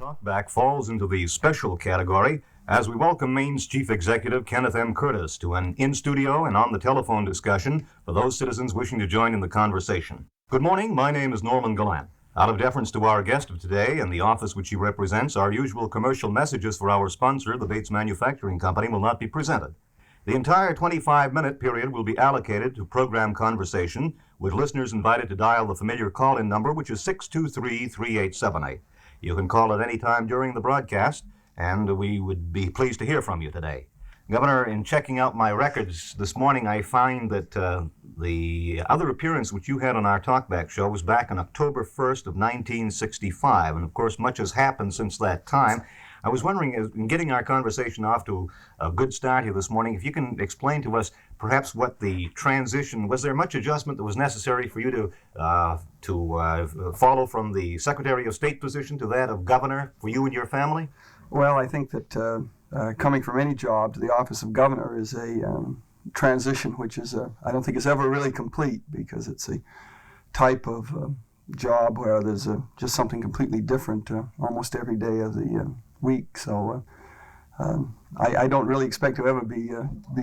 Talkback falls into the special category as we welcome Maine's Chief Executive Kenneth M. to an in-studio and on-the-telephone discussion for those citizens wishing to join in the conversation. Good morning, my name is Norm Gallant. Out of deference to our guest of today and the office which he represents, our usual commercial messages for our sponsor, the Bates Manufacturing Company, will not be presented. The entire 25-minute period will be allocated to program conversation, with listeners invited to dial the familiar call-in number, which is 623-3878. You can call at any time during the broadcast, and we would be pleased to hear from you today. Governor, in checking out my records this morning, I find that the other appearance which you had on our Talkback show was back on October 1st of 1965, and of course much has happened since that time. I was wondering, in getting our conversation off to a good start here this morning, if you can explain to us perhaps what the transition, was there much adjustment that was necessary for you to follow from the Secretary of State position to that of Governor for you and your family? Well, I think that coming from any job to the office of Governor is a transition which is, I don't think is ever really complete, because it's a type of job where there's just something completely different almost every day of the week. So I don't really expect to ever be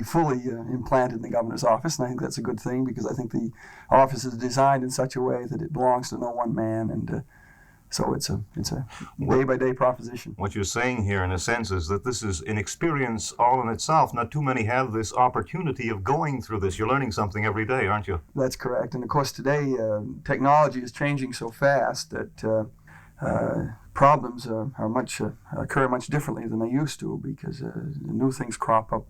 fully implanted in the governor's office, and I think that's a good thing, because I think the office is designed in such a way that it belongs to no one man, and so it's a day-by-day proposition. What you're saying here, in a sense, is that this is an experience all in itself. Not too many have this opportunity of going through this. You're learning something every day, aren't you? That's correct. And of course, today technology is changing so fast that problems occur much differently than they used to, because new things crop up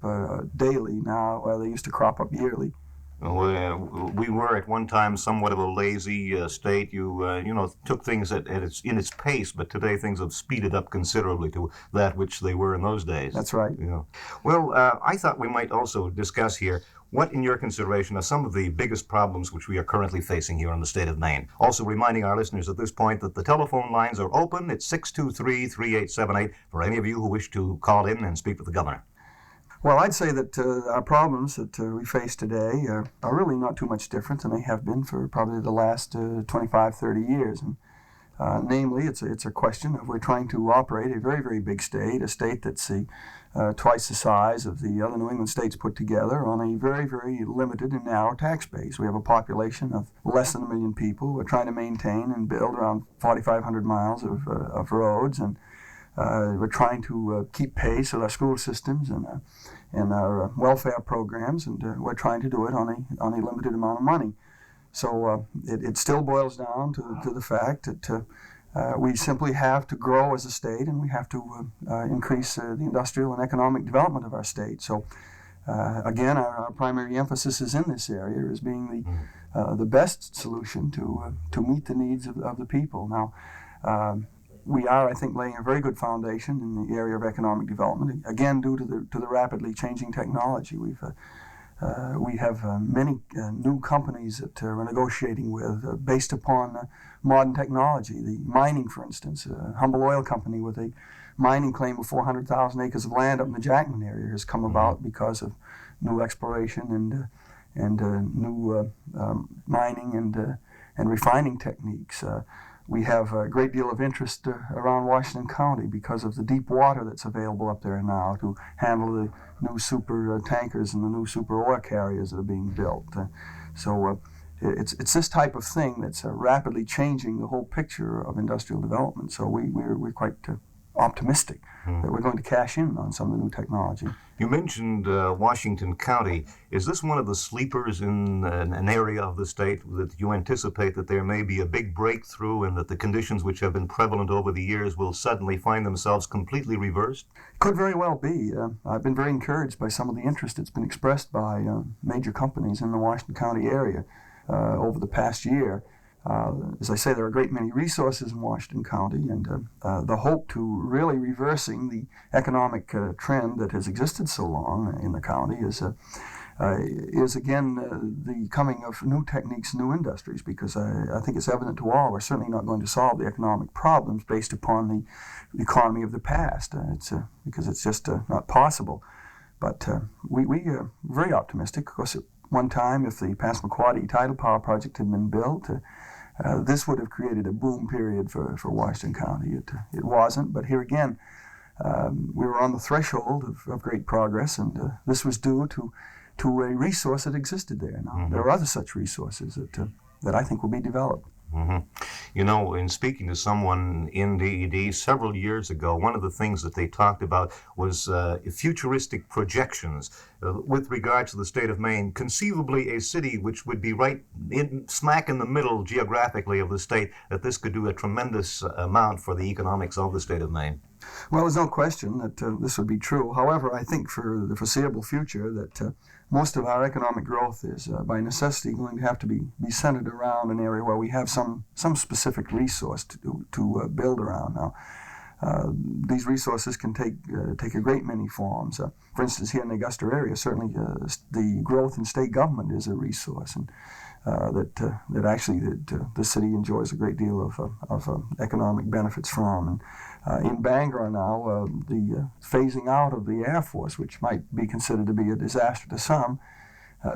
daily now, where they used to crop up yearly. We were at one time somewhat of a lazy state. You took things in its pace, but today things have speeded up considerably to that which they were in those days. That's right. Well, I thought we might also discuss here what, in your consideration, are some of the biggest problems which we are currently facing here in the state of Maine. Also reminding our listeners at this point that the telephone lines are open. It's 623-3878 for any of you who wish to call in and speak with the governor. Well, I'd say that our problems that we face today are really not too much different than they have been for probably the last 25, 30 years. And, namely, it's a question of we're trying to operate a very, very big state, a state that's twice the size of the other New England states put together, on a very, very limited and narrow tax base. We have a population of less than 1 million people. We're trying to maintain and build around 4,500 miles of roads, and we're trying to keep pace with our school systems and our welfare programs, and we're trying to do it on a limited amount of money. So it still boils down to the fact that we simply have to grow as a state, and we have to increase the industrial and economic development of our state. So again, our primary emphasis is in this area as being the best solution to meet the needs of the people. Now, we are, I think, laying a very good foundation in the area of economic development, again, due to the rapidly changing technology. We have many new companies that we're negotiating with based upon modern technology. The mining, for instance, a Humble Oil Company with a mining claim of 400,000 acres of land up in the Jackman area has come about because of new exploration and new mining and refining techniques. We have a great deal of interest around Washington County because of the deep water that's available up there now to handle the new super tankers and the new super oil carriers that are being built. So it's this type of thing that's rapidly changing the whole picture of industrial development. So we're quite optimistic that we're going to cash in on some of the new technology. You mentioned Washington County. Is this one of the sleepers in an area of the state that you anticipate that there may be a big breakthrough, and that the conditions which have been prevalent over the years will suddenly find themselves completely reversed? Could very well be. I've been very encouraged by some of the interest that's been expressed by major companies in the Washington County area over the past year. As I say, there are a great many resources in Washington County, and the hope to really reversing the economic trend that has existed so long in the county is again the coming of new techniques, new industries, because I think it's evident to all we're certainly not going to solve the economic problems based upon the economy of the past. Because it's just not possible. But we are very optimistic. Of course, at one time, if the Passamaquoddy tidal power project had been built, this would have created a boom period for Washington County. It wasn't, but here again, we were on the threshold of great progress, and this was due to a resource that existed there. Now, there are other such resources that I think will be developed. You know, in speaking to someone in DED several years ago, one of the things that they talked about was futuristic projections with regard to the state of Maine. Conceivably, a city which would be right smack in the middle geographically of the state, that this could do a tremendous amount for the economics of the state of Maine. Well, there's no question that this would be true. However, I think for the foreseeable future that most of our economic growth is, by necessity, going to have to be centered around an area where we have some specific resource to build around. Now, these resources can take a great many forms. For instance, here in the Augusta area, certainly the growth in state government is a resource, and that actually the city enjoys a great deal of economic benefits from. And in Bangor now, the phasing out of the Air Force, which might be considered to be a disaster to some,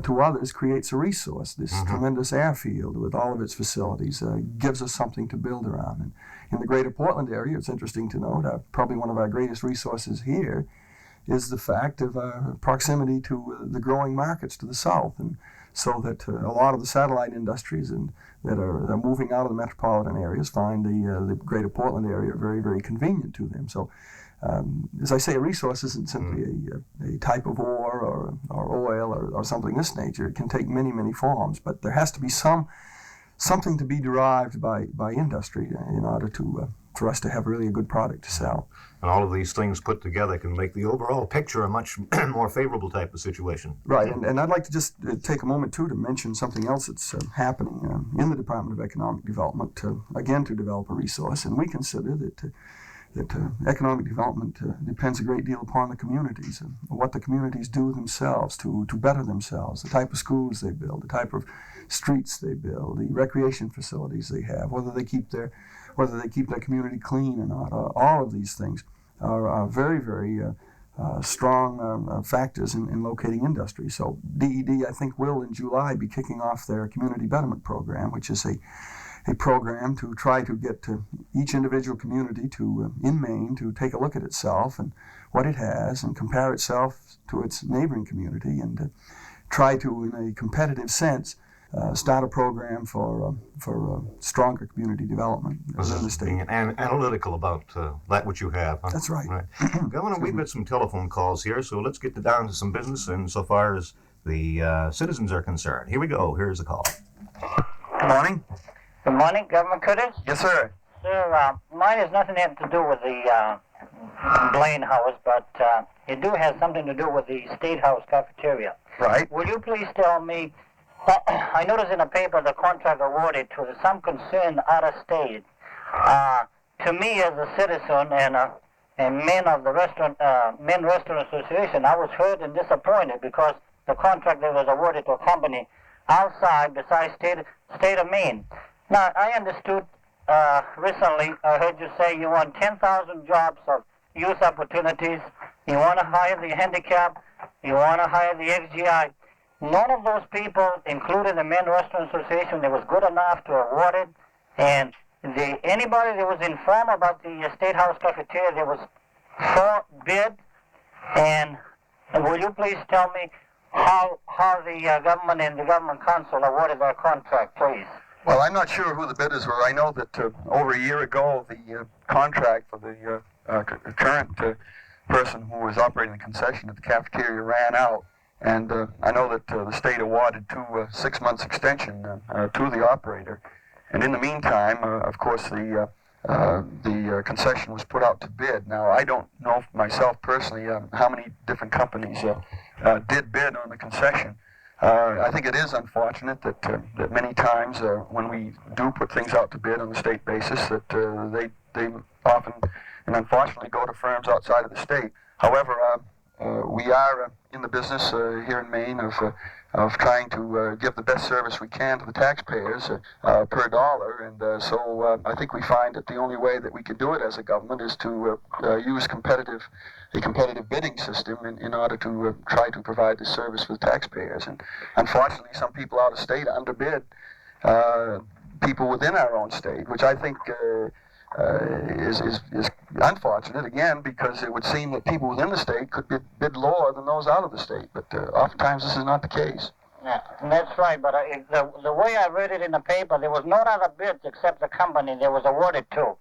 to others creates a resource. This tremendous airfield with all of its facilities gives us something to build around. And in the greater Portland area, it's interesting to note, probably one of our greatest resources here is the fact of our proximity to the growing markets to the south, and so that a lot of the satellite industries that are moving out of the metropolitan areas find the greater Portland area very, very convenient to them. So, as I say, a resource isn't simply a type of ore or oil or something of this nature. It can take many, many forms, but there has to be something to be derived by industry in order for us to have really a good product to sell. And all of these things put together can make the overall picture a much more favorable type of situation. Right, and I'd like to just take a moment, too, to mention something else that's happening in the Department of Economic Development, again, to develop a resource. And we consider that economic development depends a great deal upon the communities and what the communities do themselves to better themselves, the type of schools they build, the type of streets they build, the recreation facilities they have, whether they keep their community clean or not. All of these things are very, very strong factors in locating industry. So DED, I think, will in July be kicking off their community betterment program, which is a program to try to get to each individual community in Maine to take a look at itself and what it has and compare itself to its neighboring community and try to, in a competitive sense, start a program for stronger community development in the state. Being analytical about that which you have. Huh? That's right. Governor, we've got some telephone calls here, so let's get down to some business insofar as the citizens are concerned. Here we go. Here's a call. Good morning. Good morning, Governor Curtis. Yes, sir. Sir, mine has nothing to do with the Blaine House, but it do have something to do with the State House cafeteria. Right. Will you please tell me, I noticed in the paper the contract awarded to some concern out of state. To me as a citizen and man of the Maine Restaurant Association, I was hurt and disappointed because the contract that was awarded to a company outside besides state of Maine. Now, I understood recently, I heard you say you want 10,000 jobs of youth opportunities, you want to hire the handicapped, you want to hire the XGI. None of those people, including the Maine Restaurant Association, that was good enough to award it. And anybody that was informed about the State House cafeteria, there was 4 bid. And will you please tell me how the government and the government council awarded that contract, please? Well, I'm not sure who the bidders were. I know that over a year ago, the contract for the current person who was operating the concession at the cafeteria ran out. And I know that the state awarded 2 6-month extension to the operator. And in the meantime, of course, the concession was put out to bid. Now, I don't know myself personally how many different companies did bid on the concession. I think it is unfortunate that many times when we do put things out to bid on the state basis that they often and unfortunately go to firms outside of the state. However, we are in the business here in Maine of trying to give the best service we can to the taxpayers per dollar, and so I think we find that the only way that we can do it as a government is to use a competitive bidding system in order to try to provide the service for the taxpayers. And unfortunately, some people out of state underbid people within our own state, which I think is unfortunate, again, because it would seem that people within the state could bid lower than those out of the state, but oftentimes this is not the case. Yeah, that's right, but the way I read it in the paper, there was no other bids except the company that was awarded to.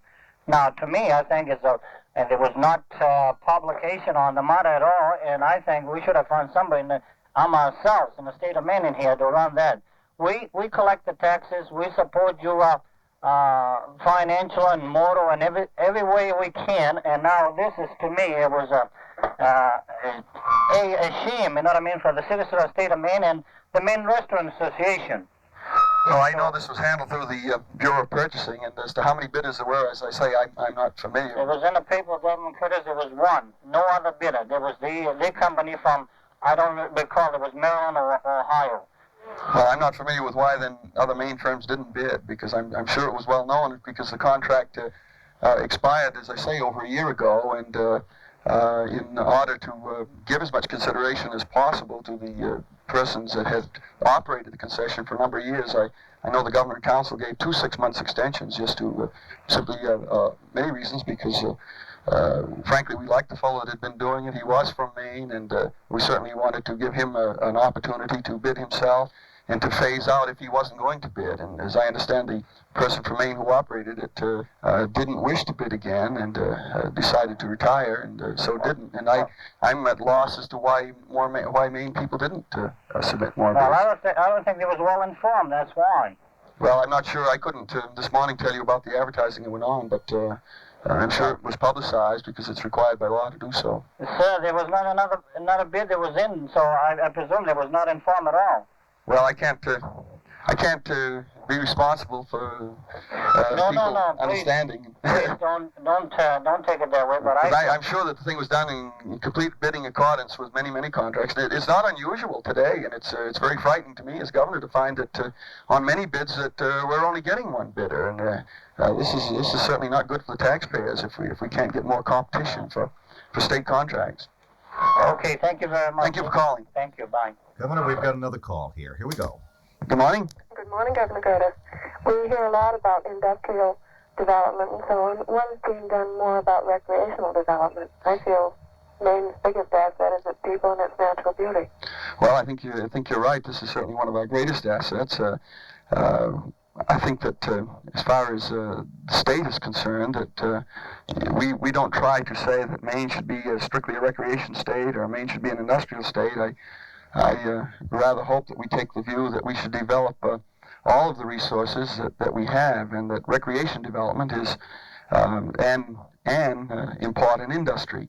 Now, to me, I think and there was not publication on the matter at all, and I think we should have found somebody ourselves in the state of Maine in here to run that. We collect the taxes, we support you financial and moral and every way we can, and now this is, to me, it was a shame, you know what I mean, for the citizens of the state of Maine and the Maine Restaurant Association. Well, I know this was handled through the Bureau of Purchasing, and as to how many bidders there were, as I say, I'm not familiar. It was in the paper of Governor Curtis, there was one, no other bidder. There was the company from, I don't recall, it was Maryland or Ohio. Well, I'm not familiar with why then other Maine firms didn't bid, because I'm sure it was well known, because the contract expired, as I say, over a year ago, and in order to give as much consideration as possible to the persons that had operated the concession for a number of years, I know the Governor and Council gave 2 6-month extensions just to simply many reasons, because frankly, we liked the fellow that had been doing it. He was from Maine, and we certainly wanted to give him an opportunity to bid himself and to phase out if he wasn't going to bid. And as I understand, the person from Maine who operated it didn't wish to bid again and decided to retire, and so didn't. And I'm at loss as to why Maine people didn't submit more bids. Well, I don't think they was well informed, that's why. Well, I'm not sure. I couldn't this morning tell you about the advertising that went on, but I'm sure it was publicized because it's required by law to do so. Sir, there was not another bid that was in, so I presume they was not informed at all. Well, I can't be responsible for people understanding. Please don't take it that way. But I'm sure that the thing was done in complete bidding accordance with many contracts. It's not unusual today, and it's very frightening to me as governor to find that on many bids that we're only getting one bidder, and this is certainly not good for the taxpayers if we can't get more competition for state contracts. Okay, thank you very much. Thank you for calling. Thank you. Bye. Governor, we've got another call here. Here we go. Good morning. Good morning, Governor Curtis. We hear a lot about industrial development and so on. What is being done more about recreational development? I feel Maine's biggest asset is its people and its natural beauty. Well, I think you're right. This is certainly one of our greatest assets. I think that as far as the state is concerned, that we don't try to say that Maine should be strictly a recreation state or Maine should be an industrial state. I rather hope that we take the view that we should develop all of the resources that we have, and that recreation development is an important industry.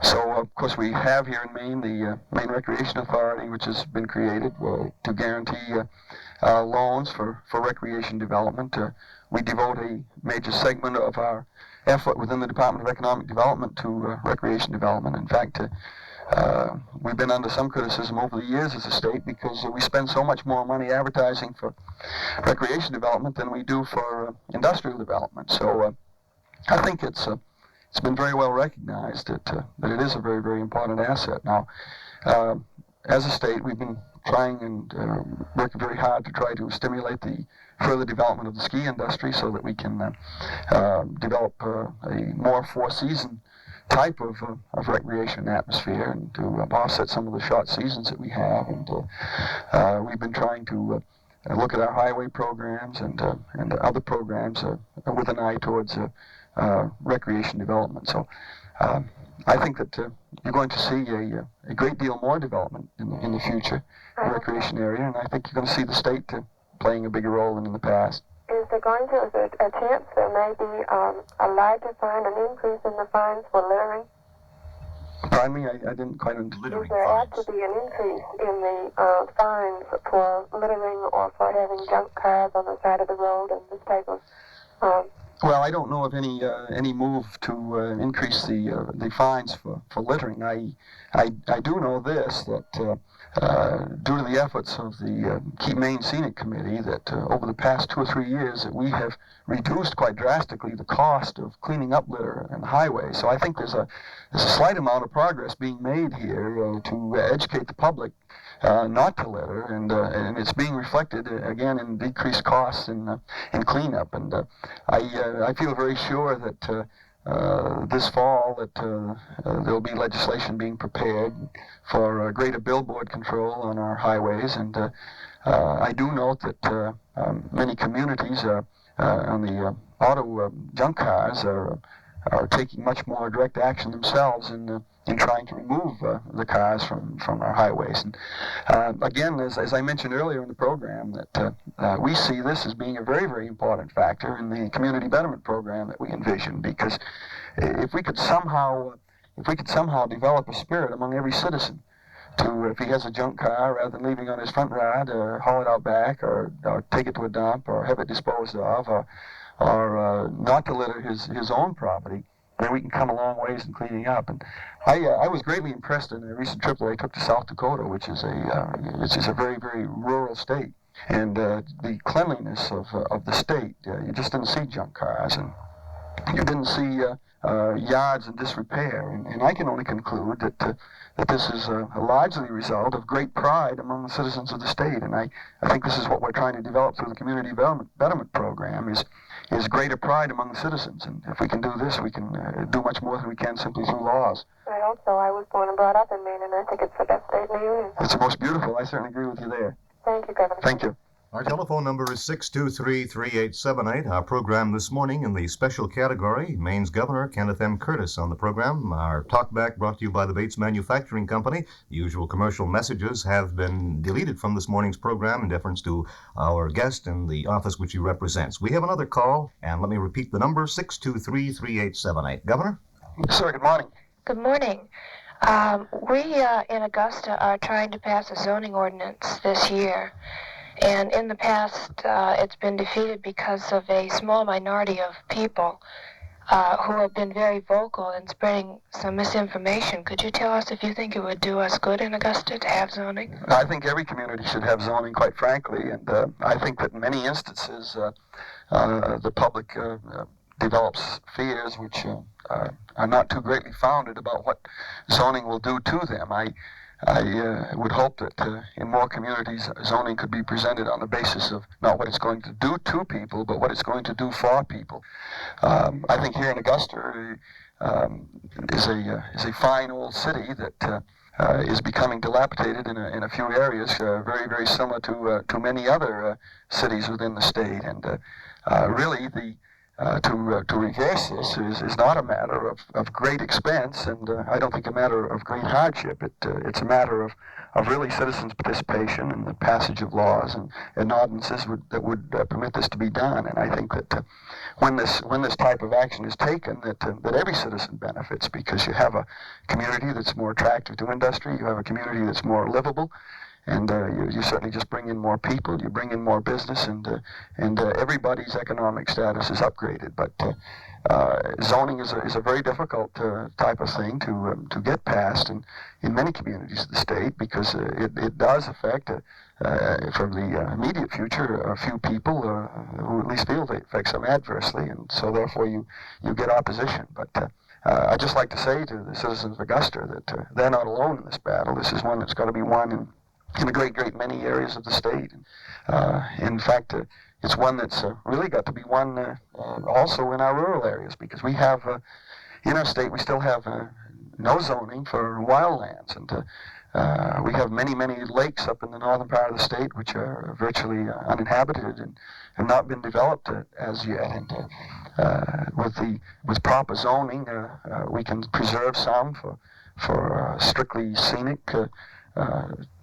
So, of course, we have here in Maine the Maine Recreation Authority, which has been created to guarantee loans for recreation development. We devote a major segment of our effort within the Department of Economic Development to recreation development. In fact, we've been under some criticism over the years as a state because we spend so much more money advertising for recreation development than we do for industrial development. So I think it's been very well recognized that it is a very, very important asset. Now, as a state, we've been trying and working very hard to try to stimulate the further development of the ski industry so that we can develop a more four-season type of recreation atmosphere and to offset some of the short seasons that we have. And we've been trying to look at our highway programs and other programs with an eye towards recreation development. So I think that you're going to see a great deal more development in the future in the recreation area, and I think you're going to see the state playing a bigger role than in the past. Is there a chance there may be a larger fine, an increase in the fines for littering? Pardon me, I didn't quite understand. Is there apt to be an increase in the fines for littering or for having junk cars on the side of the road and this type of... Well, I don't know of any move to increase the fines for littering. I do know this, that due to the efforts of the Keep Maine Scenic Committee, that over the past 2 or 3 years that we have reduced quite drastically the cost of cleaning up litter on the highway. So I think there's a slight amount of progress being made here to educate the public not to litter, and it's being reflected again in decreased costs in cleanup. And I feel very sure that this fall that there'll be legislation being prepared for greater billboard control on our highways. And I do note that many communities on the auto junk cars are taking much more direct action themselves in trying to remove the cars from our highways. And again, as I mentioned earlier in the program, that we see this as being a very, very important factor in the community betterment program that we envision, because if we could somehow develop a spirit among every citizen to, if he has a junk car, rather than leaving on his front yard, haul it out back, or take it to a dump, or have it disposed of, or not to litter his own property, then we can come a long ways in cleaning up. And I was greatly impressed in a recent trip that I took to South Dakota, which is a very, very rural state. And the cleanliness of the state, you just didn't see junk cars, and you didn't see yards in disrepair. And I can only conclude that this is largely a result of great pride among the citizens of the state. And I think this is what we're trying to develop through the community betterment program, is greater pride among the citizens. And if we can do this, we can do much more than we can simply through laws. I hope so. I was born and brought up in Maine, and I think it's the best state in the union. It's the most beautiful. I certainly agree with you there. Thank you, Governor. Thank you. Our telephone number is 623-3878. Our program this morning in the special category, Maine's Governor Kenneth M. Curtis on the program. Our Talkback brought to you by the Bates Manufacturing Company. The usual commercial messages have been deleted from this morning's program in deference to our guest and the office which he represents. We have another call, and let me repeat the number, 623-3878. Governor? Sir, good morning. Good morning. We in Augusta are trying to pass a zoning ordinance this year. And in the past, it's been defeated because of a small minority of people who have been very vocal in spreading some misinformation. Could you tell us if you think it would do us good in Augusta to have zoning? I think every community should have zoning, quite frankly. And I think that in many instances, the public develops fears which are not too greatly founded about what zoning will do to them. I would hope that in more communities, zoning could be presented on the basis of not what it's going to do to people, but what it's going to do for people. I think here in Augusta is a fine old city that is becoming dilapidated in a few areas, very, very similar to many other cities within the state. And really, to reverse this is not a matter of great expense, and I don't think a matter of great hardship. It's a matter of really citizens' participation and the passage of laws and ordinances that would permit this to be done. And I think that when this type of action is taken, that every citizen benefits, because you have a community that's more attractive to industry, you have a community that's more livable, and you certainly just bring in more people, you bring in more business, and everybody's economic status is upgraded. But zoning is a very difficult type of thing to get passed in many communities of the state, because it does affect, from the immediate future, a few people who at least feel it affects them adversely, and so therefore you get opposition. But I'd just like to say to the citizens of Augusta that they're not alone in this battle. This is one that's got to be won in a great, great many areas of the state. In fact, it's one that's really got to be won also in our rural areas, because we have, in our state, we still have no zoning for wildlands. And we have many, many lakes up in the northern part of the state which are virtually uninhabited and have not been developed as yet. And with proper zoning, we can preserve some for strictly scenic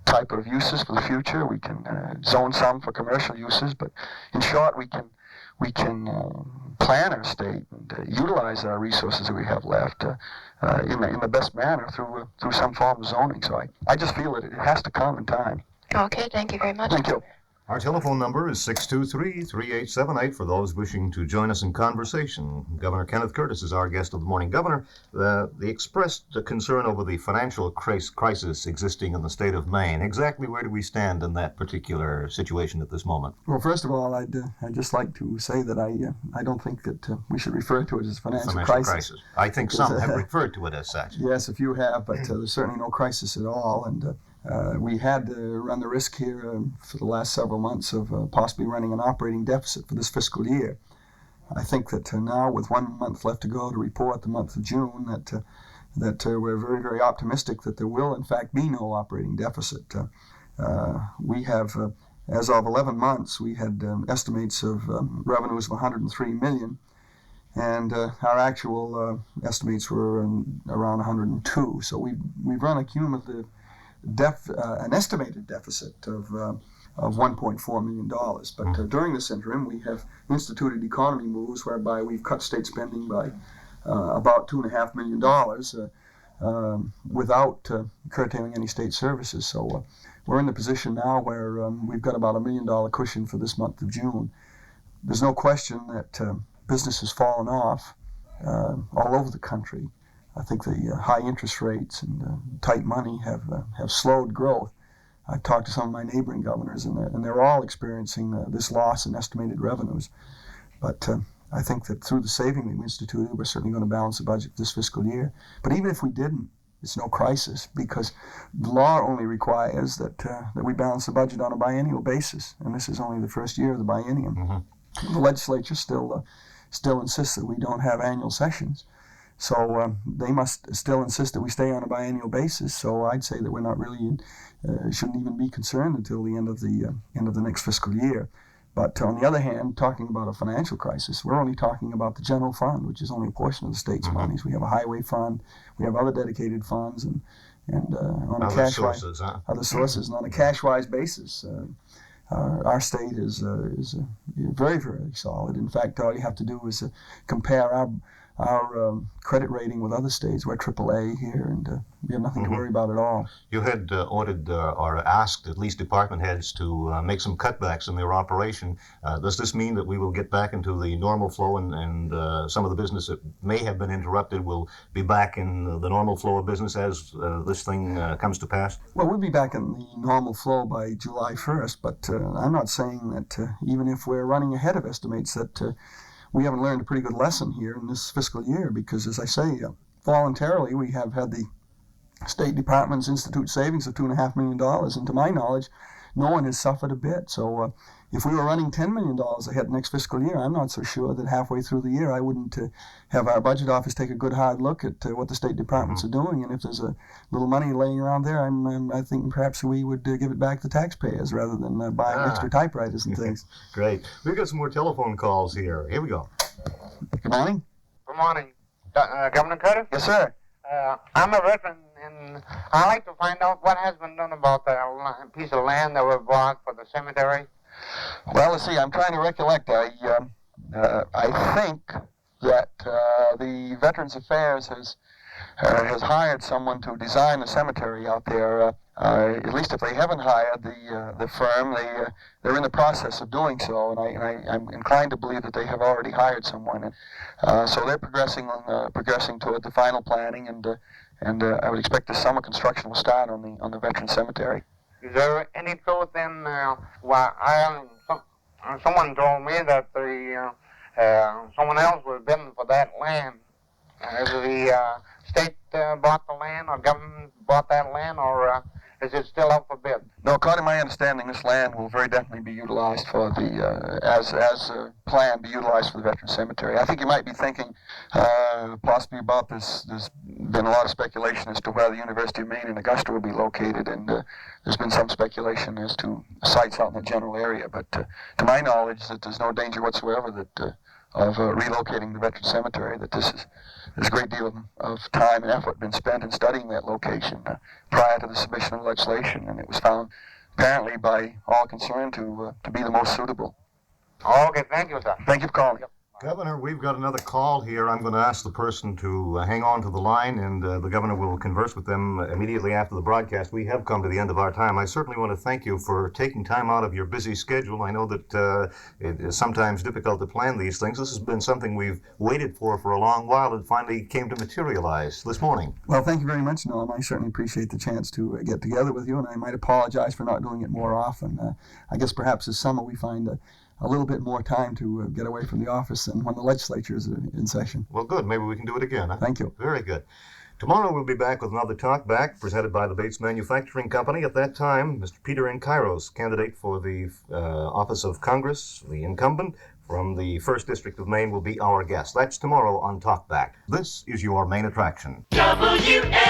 type of uses for the future. We can zone some for commercial uses, but in short, we can plan our state and utilize our resources that we have left in the best manner through some form of zoning. So I just feel that it has to come in time. Okay, thank you very much. Thank you. Our telephone number is 623-3878 for those wishing to join us in conversation. Governor Kenneth Curtis is our guest of the morning. Governor, the expressed concern over the financial crisis existing in the state of Maine. Exactly where do we stand in that particular situation at this moment? Well, first of all, I'd just like to say that I don't think that we should refer to it as financial crisis. I think some have referred to it as such. Yes, a few have, but there's certainly no crisis at all. And We had to run the risk here for the last several months of possibly running an operating deficit for this fiscal year. I think that now, with 1 month left to go to report, the month of June, that we're very, very optimistic that there will, in fact, be no operating deficit. We have, as of 11 months, we had estimates of revenues of $103 million, and our actual estimates were around 102. So we've run a cumulative an estimated deficit of $1.4 million. But during this interim, we have instituted economy moves whereby we've cut state spending by about $2.5 million without curtailing any state services. So we're in the position now where we've got about $1 million cushion for this month of June. There's no question that business has fallen off all over the country. I think the high interest rates and tight money have slowed growth. I've talked to some of my neighboring governors, and they're all experiencing this loss in estimated revenues. But I think that through the saving that we instituted, we're certainly going to balance the budget this fiscal year. But even if we didn't, it's no crisis, because the law only requires that we balance the budget on a biennial basis, and this is only the first year of the biennium. Mm-hmm. The legislature still insists that we don't have annual sessions. So they must still insist that we stay on a biennial basis. So I'd say that we're not really shouldn't even be concerned until the end of the next fiscal year. But on the other hand, talking about a financial crisis, we're only talking about the general fund, which is only a portion of the state's monies. We have a highway fund, we have other dedicated funds, and on a other sources, other sources, and on a cash-wise basis. Our state is very, very solid. In fact, all you have to do is compare our credit rating with other states. We're AAA here, and we have nothing to worry about at all. You had ordered or asked at least department heads to make some cutbacks in their operation. Does this mean that we will get back into the normal flow, and some of the business that may have been interrupted will be back in the normal flow of business as this thing comes to pass? Well, we'll be back in the normal flow by July 1st, but I'm not saying that even if we're running ahead of estimates that we haven't learned a pretty good lesson here in this fiscal year, because, as I say, voluntarily we have had the State Department's institute savings of $2.5 million, and to my knowledge, no one has suffered a bit. So if we were running $10 million ahead next fiscal year, I'm not so sure that halfway through the year I wouldn't have our budget office take a good hard look at what the State Departments are doing, and if there's a little money laying around there, I think perhaps we would give it back to taxpayers rather than buying extra typewriters and things. Great. We've got some more telephone calls here. Here we go. Good morning. Good morning. Governor Curtis? Yes, sir. I'm a veteran, and I'd like to find out what has been done about that piece of land that was bought for the cemetery. Well, let's see. I'm trying to recollect. I think that the Veterans Affairs has hired someone to design a cemetery out there. At least if they haven't hired the firm, they're in the process of doing so, and I'm inclined to believe that they have already hired someone. And so they're progressing toward the final planning, and I would expect this summer construction will start on the Veteran Cemetery. Is there any truth in someone told me that someone else was bidding for that land? Has the state bought the land, or government bought that land, or is it still up for bid? No, according to my understanding, this land will very definitely be utilized for as planned, be utilized for the Veteran Cemetery. I think you might be thinking possibly about this. There's been a lot of speculation as to where the University of Maine in Augusta will be located, and there's been some speculation as to sites out in the general area. But to my knowledge, that there's no danger whatsoever that of relocating the Veteran Cemetery. That there's a great deal of time and effort been spent in studying that location prior to the submission of legislation, and it was found apparently by all concerned to be the most suitable. Okay, thank you, sir. Thank you for calling. Governor, we've got another call here. I'm going to ask the person to hang on to the line, and the governor will converse with them immediately after the broadcast. We have come to the end of our time. I certainly want to thank you for taking time out of your busy schedule. I know that it is sometimes difficult to plan these things. This has been something we've waited for a long while. It finally came to materialize this morning. Well, thank you very much, Norm. I certainly appreciate the chance to get together with you, and I might apologize for not doing it more often. I guess perhaps this summer we find a little bit more time to get away from the office than when the legislature is in session. Well, good. Maybe we can do it again. Huh? Thank you. Very good. Tomorrow we'll be back with another Talkback presented by the Bates Manufacturing Company. At that time, Mr. Peter N. Kairos, candidate for the office of Congress, the incumbent from the 1st District of Maine, will be our guest. That's tomorrow on Talkback. This is your main attraction. WFAU